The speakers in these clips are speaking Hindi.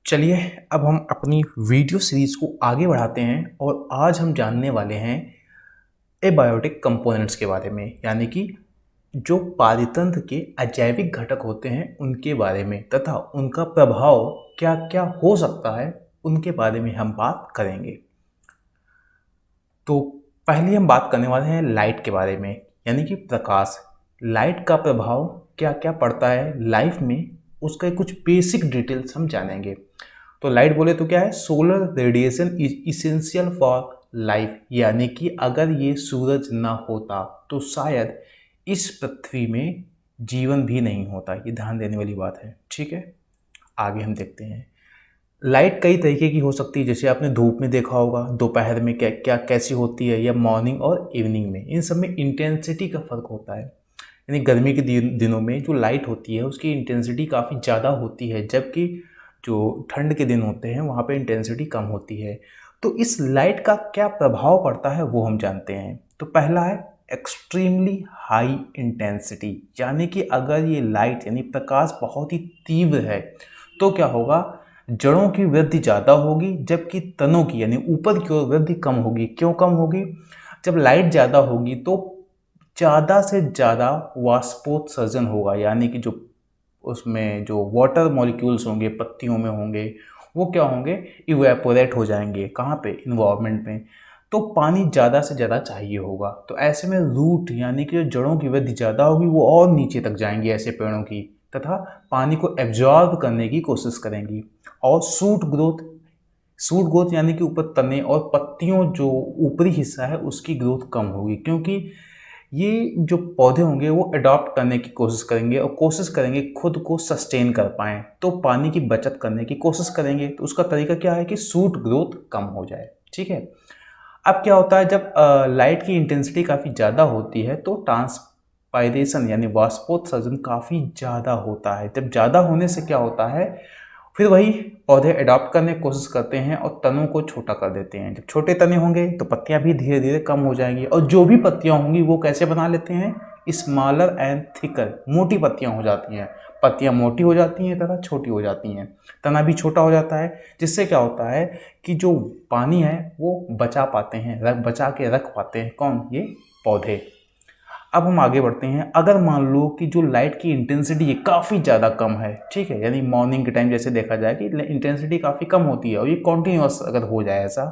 चलिए अब हम अपनी वीडियो सीरीज को आगे बढ़ाते हैं और आज हम जानने वाले हैं एबायोटिक कंपोनेंट्स के बारे में, यानी कि जो पारितंत्र के अजैविक घटक होते हैं उनके बारे में तथा उनका प्रभाव क्या क्या हो सकता है उनके बारे में हम बात करेंगे। तो पहले हम बात करने वाले हैं लाइट के बारे में, यानी कि प्रकाश। लाइट का प्रभाव क्या क्या पड़ता है लाइफ में, उसका कुछ बेसिक डिटेल्स हम जानेंगे। तो लाइट बोले तो क्या है, solar radiation is essential for life, यानी कि अगर ये सूरज ना होता तो शायद इस पृथ्वी में जीवन भी नहीं होता। ये ध्यान देने वाली बात है, ठीक है। आगे हम देखते हैं। लाइट कई तरीके की हो सकती है, जैसे आपने धूप में देखा होगा, दोपहर में क्या क्या कैसी होती है, या मॉर्निंग और इवनिंग में। इन सब में इंटेंसिटी का फ़र्क होता है। यानी गर्मी के दिनों में जो लाइट होती है उसकी इंटेंसिटी काफ़ी ज़्यादा होती है, जबकि जो ठंड के दिन होते हैं वहाँ पे इंटेंसिटी कम होती है। तो इस लाइट का क्या प्रभाव पड़ता है वो हम जानते हैं। तो पहला है एक्सट्रीमली हाई इंटेंसिटी, यानी कि अगर ये लाइट यानी प्रकाश बहुत ही तीव्र है तो क्या होगा, जड़ों की वृद्धि ज़्यादा होगी जबकि तनों की यानी ऊपर की ओर वृद्धि कम होगी। क्यों कम होगी? जब लाइट ज़्यादा होगी तो ज़्यादा से ज़्यादा वाष्पोत्सर्जन होगा, यानी कि जो उसमें जो वाटर मॉलिक्यूल्स होंगे पत्तियों में होंगे वो क्या होंगे, इवेपोरेट हो जाएंगे। कहाँ पे? इन्वायरमेंट में। तो पानी ज़्यादा से ज़्यादा चाहिए होगा, तो ऐसे में रूट यानी कि जो जड़ों की वृद्धि ज़्यादा होगी वो और नीचे तक जाएंगी ऐसे पेड़ों की, तथा पानी को एब्जॉर्ब करने की कोशिश करेंगी। और सूट ग्रोथ यानी कि ऊपर तने और पत्तियों जो ऊपरी हिस्सा है उसकी ग्रोथ कम होगी, क्योंकि ये जो पौधे होंगे वो अडॉप्ट करने की कोशिश करेंगे और कोशिश करेंगे खुद को सस्टेन कर पाएँ, तो पानी की बचत करने की कोशिश करेंगे। तो उसका तरीका क्या है कि सूट ग्रोथ कम हो जाए, ठीक है। अब क्या होता है, जब लाइट की इंटेंसिटी काफ़ी ज़्यादा होती है तो ट्रांसपायरेशन यानी वाष्पोत्सर्जन काफ़ी ज़्यादा होता है। जब ज़्यादा होने से क्या होता है, फिर वही पौधे अडॉप्ट करने की कोशिश करते हैं और तनों को छोटा कर देते हैं। जब छोटे तने होंगे तो पत्तियां भी धीरे धीरे कम हो जाएंगी, और जो भी पत्तियां होंगी वो कैसे बना लेते हैं, स्मॉलर एंड थिकर, मोटी पत्तियां हो जाती हैं। पत्तियां मोटी हो जाती हैं तथा छोटी हो जाती हैं, तना भी छोटा हो जाता है, जिससे क्या होता है कि जो पानी है वो बचा पाते हैं, बचा के रख पाते हैं। कौन? ये पौधे। अब हम आगे बढ़ते हैं। अगर मान लो कि जो लाइट की इंटेंसिटी है काफ़ी ज़्यादा कम है, ठीक है, यानी मॉर्निंग के टाइम जैसे देखा जाए कि इंटेंसिटी काफ़ी कम होती है और ये कॉन्टीन्यूअस अगर हो जाए ऐसा,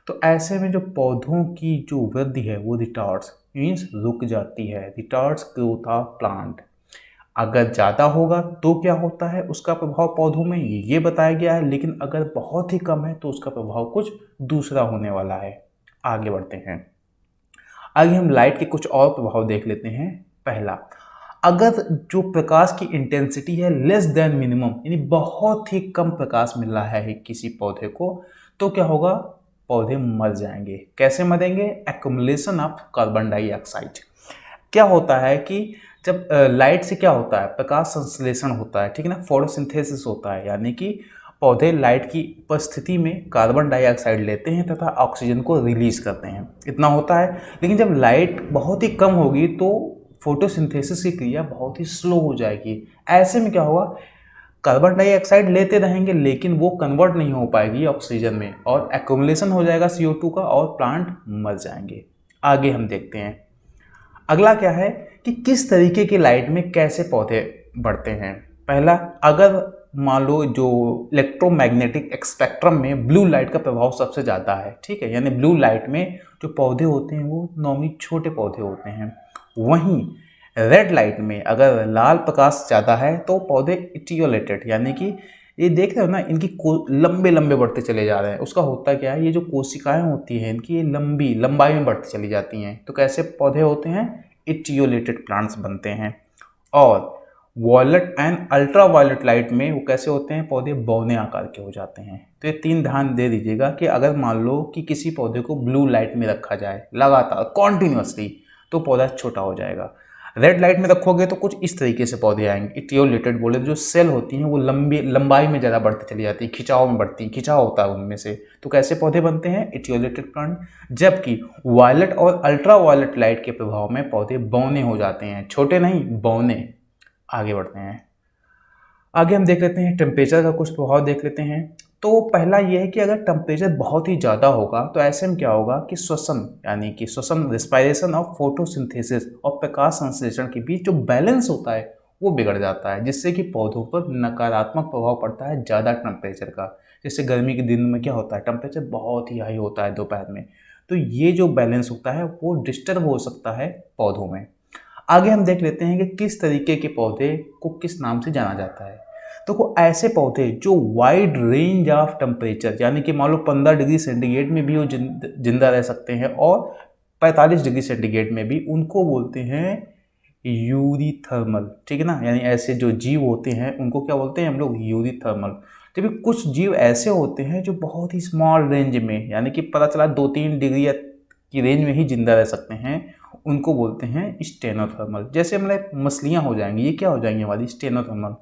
तो ऐसे में जो पौधों की जो वृद्धि है वो रिटार्ड्स मीन्स रुक जाती है, रिटार्ड्स ग्रोथ ऑफ प्लांट। अगर ज़्यादा होगा तो क्या होता है उसका प्रभाव पौधों में, ये बताया गया है, लेकिन अगर बहुत ही कम है तो उसका प्रभाव कुछ दूसरा होने वाला है। आगे बढ़ते हैं। आगे हम लाइट के कुछ और प्रभाव देख लेते हैं। पहला, अगर जो प्रकाश की इंटेंसिटी है लेस देन मिनिमम, यानी बहुत ही कम प्रकाश मिल रहा है किसी पौधे को, तो क्या होगा, पौधे मर जाएंगे। कैसे मरेंगे? Accumulation of carbon dioxide. क्या होता है कि जब लाइट से क्या होता है, प्रकाश संश्लेषण होता है, ठीक है ना, फोटोसिंथेसिस होता है, यानी कि पौधे लाइट की उपस्थिति में कार्बन डाइऑक्साइड लेते हैं तथा ऑक्सीजन को रिलीज करते हैं, इतना होता है। लेकिन जब लाइट बहुत ही कम होगी तो फोटोसिंथेसिस की क्रिया बहुत ही स्लो हो जाएगी। ऐसे में क्या होगा, कार्बन डाइऑक्साइड लेते रहेंगे लेकिन वो कन्वर्ट नहीं हो पाएगी ऑक्सीजन में, और एक्युमुलेशन हो जाएगा CO2 का और प्लांट मर जाएंगे। आगे हम देखते हैं। अगला क्या है कि किस तरीके की लाइट में कैसे पौधे बढ़ते हैं। पहला, अगर मान लो जो इलेक्ट्रोमैग्नेटिक स्पेक्ट्रम में ब्लू लाइट का प्रभाव सबसे ज़्यादा है, ठीक है, यानी ब्लू लाइट में जो पौधे होते हैं वो नॉर्मली छोटे पौधे होते हैं। वहीं रेड लाइट में अगर लाल प्रकाश ज़्यादा है तो पौधे इटियोलेटेड, यानी कि ये देख रहे हो ना, इनकी लंबे लंबे बढ़ते चले जा रहे हैं। उसका होता क्या है, ये जो कोशिकाएं होती हैं इनकी ये लंबी लंबाई में बढ़ती चली जाती हैं, तो कैसे पौधे होते हैं, इटियोलेटेड प्लांट्स बनते हैं। और violet and ultra violet light में वो कैसे होते हैं, पौधे बौने आकार के हो जाते हैं। तो ये तीन ध्यान दे दीजिएगा कि अगर मान लो कि किसी पौधे को ब्लू लाइट में रखा जाए लगातार कॉन्टिन्यूसली तो पौधा छोटा हो जाएगा। रेड लाइट में रखोगे तो कुछ इस तरीके से पौधे आएंगे। इटियोलेटेड बोले जो सेल होती हैं वो लंबाई में ज़्यादा बढ़ती चली जाती है, खिंचाव में बढ़ती, खिंचाव होता है उनमें से, तो कैसे पौधे बनते हैं, इटियोलेटेड प्लांट। जबकि वायलेट और अल्ट्रा वायलेट लाइट के प्रभाव में पौधे बौने हो जाते हैं, छोटे नहीं, बौने। आगे बढ़ते हैं। आगे हम देख लेते हैं टेम्परेचर का कुछ प्रभाव देख लेते हैं। तो पहला ये है कि अगर टेम्परेचर बहुत ही ज़्यादा होगा तो ऐसे में क्या होगा कि श्वसन यानी कि श्वसन रिस्पायरेशन और फोटोसिंथेसिस और प्रकाश संश्लेषण के बीच जो बैलेंस होता है वो बिगड़ जाता है, जिससे कि पौधों पर नकारात्मक प्रभाव पड़ता है ज़्यादा टेम्परेचर का। जैसे गर्मी के दिन में क्या होता है, टेम्परेचर बहुत ही हाई होता है दोपहर में, तो ये जो बैलेंस होता है वो डिस्टर्ब हो सकता है पौधों में। आगे हम देख लेते हैं कि किस तरीके के पौधे को किस नाम से जाना जाता है। तो को ऐसे पौधे जो वाइड रेंज ऑफ टेम्परेचर यानी कि मान लो 15 डिग्री सेंटीग्रेड में भी वो जिंदा रह सकते हैं और 45 डिग्री सेंटीग्रेड में भी, उनको बोलते हैं यूरीथर्मल। ठीक है ना, यानी ऐसे जो जीव होते हैं उनको क्या बोलते हैं हम लोग, यूरीथर्मल। जबकि कुछ जीव ऐसे होते हैं जो बहुत ही स्मॉल रेंज में, यानी कि पता चला 2-3 डिग्री की रेंज में ही जिंदा रह सकते हैं, उनको बोलते हैं स्टेनोथर्मल। जैसे मतलब मछलियाँ हो जाएंगी, ये क्या हो जाएंगी हमारी स्टेनोथर्मल।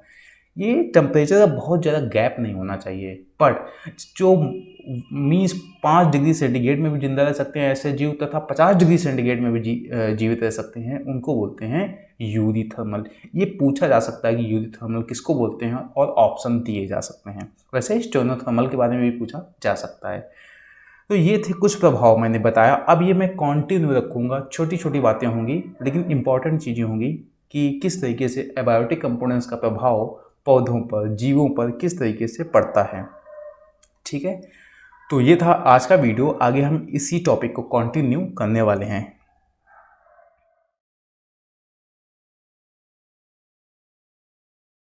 ये टेम्परेचर का बहुत ज़्यादा गैप नहीं होना चाहिए, बट जो मीन्स 5 डिग्री सेंटीग्रेड में भी जिंदा रह सकते हैं ऐसे जीव, तथा 50 डिग्री सेंटीग्रेड में भी जीवित रह सकते हैं, उनको बोलते हैं यूरीथर्मल। ये पूछा जा सकता है कि यूरीथर्मल किसको बोलते हैं और ऑप्शन दिए जा सकते हैं। वैसे स्टेनोथर्मल के बारे में भी पूछा जा सकता है। तो ये थे कुछ प्रभाव मैंने बताया। अब ये मैं कंटिन्यू रखूँगा, छोटी छोटी बातें होंगी लेकिन इंपॉर्टेंट चीज़ें होंगी कि किस तरीके से एबायोटिक कंपोनेंट्स का प्रभाव पौधों पर, जीवों पर किस तरीके से पड़ता है। ठीक है, तो ये था आज का वीडियो। आगे हम इसी टॉपिक को कंटिन्यू करने वाले हैं।